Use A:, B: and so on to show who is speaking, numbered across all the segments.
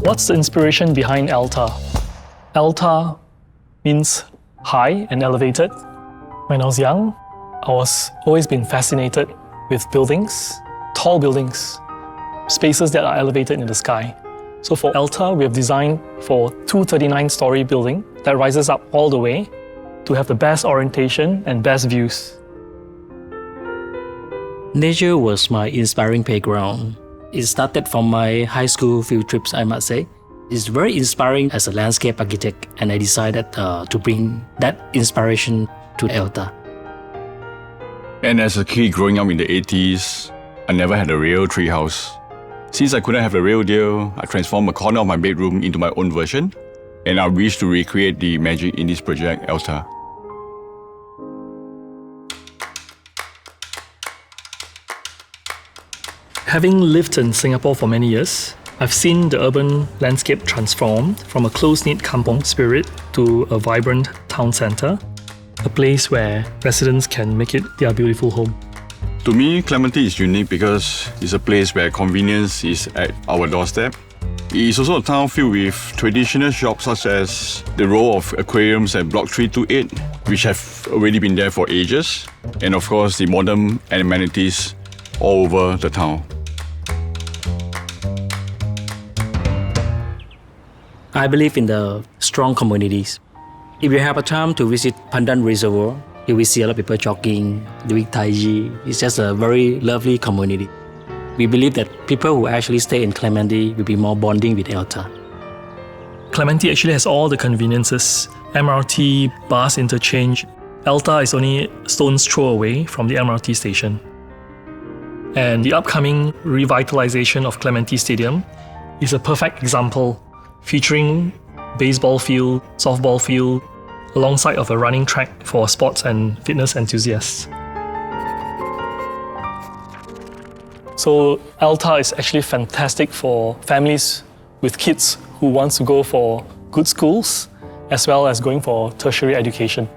A: What's the inspiration behind ELTA? ELTA means high and elevated. When I was young, I was always been fascinated with buildings, tall buildings, spaces that are elevated in the sky. So for ELTA, we have designed for 239-story building that rises up all the way to have the best orientation and best views.
B: Nature was my inspiring playground. It started from my high school field trips, I must say. It's very inspiring as a landscape architect, and I decided to bring that inspiration to ELTA.
C: And as a kid growing up in the 80s, I never had a real treehouse. Since I couldn't have a real deal, I transformed a corner of my bedroom into my own version, and I wish to recreate the magic in this project, ELTA.
A: Having lived in Singapore for many years, I've seen the urban landscape transformed from a close-knit kampong spirit to a vibrant town centre, a place where residents can make it their beautiful home.
C: To me, Clementi is unique because it's a place where convenience is at our doorstep. It is also a town filled with traditional shops such as the row of aquariums at Block 328, which have already been there for ages, and of course the modern amenities all over the town.
B: I believe in the strong communities. If you have a time to visit Pandan Reservoir, you will see a lot of people jogging, doing Tai Chi. It's just a very lovely community. We believe that people who actually stay in Clementi will be more bonding with ELTA.
A: Clementi actually has all the conveniences: MRT, bus interchange. ELTA is only a stone's throw away from the MRT station. And the upcoming revitalization of Clementi Stadium is a perfect example, featuring baseball field, softball field, alongside of a running track for sports and fitness enthusiasts. So ELTA is actually fantastic for families with kids who want to go for good schools, as well as going for tertiary education.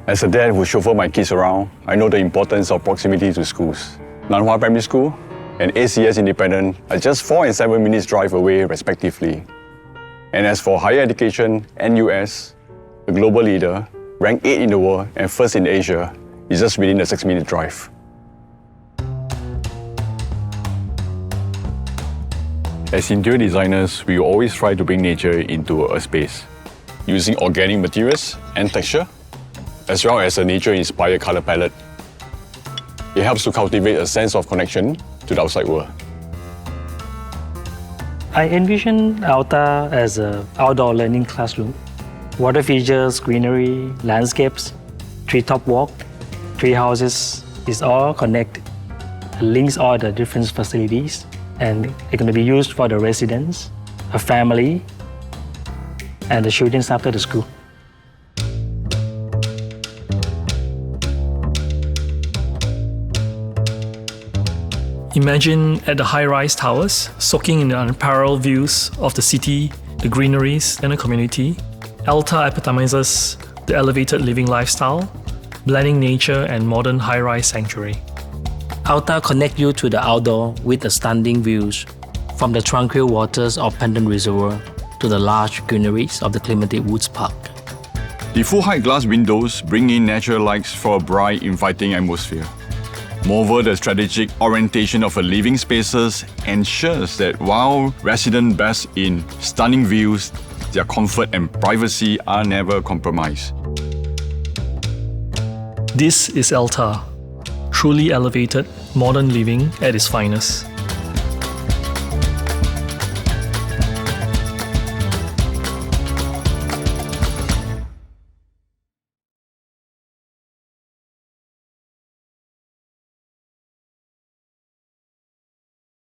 C: As a dad who chauffeur my kids around, I know the importance of proximity to schools. Nan Hua Primary School and ACS Independent are just 4 and 7 minutes drive away respectively. And as for higher education, NUS, a global leader, ranked 8 in the world and first in Asia, is just within a 6-minute drive. As interior designers, we always try to bring nature into a space, using organic materials and texture, as well as a nature-inspired color palette. It helps to cultivate a sense of connection to the outside world.
B: I envision ELTA as an outdoor learning classroom. Water features, greenery, landscapes, treetop walk, tree houses is all connected. It links all the different facilities, and it's going to be used for the residents, a family, and the students after the school.
A: Imagine at the high-rise towers, soaking in the unparalleled views of the city, the greeneries, and the community. ELTA epitomizes the elevated living lifestyle, blending nature and modern high-rise sanctuary.
B: ELTA connects you to the outdoor with the stunning views from the tranquil waters of Pandan Reservoir to the large greeneries of the Clementi Woods Park.
C: The full-height glass windows bring in natural lights for a bright, inviting atmosphere. Moreover, the strategic orientation of the living spaces ensures that while residents bask in stunning views, their comfort and privacy are never compromised.
A: This is ELTA, truly elevated modern living at its finest.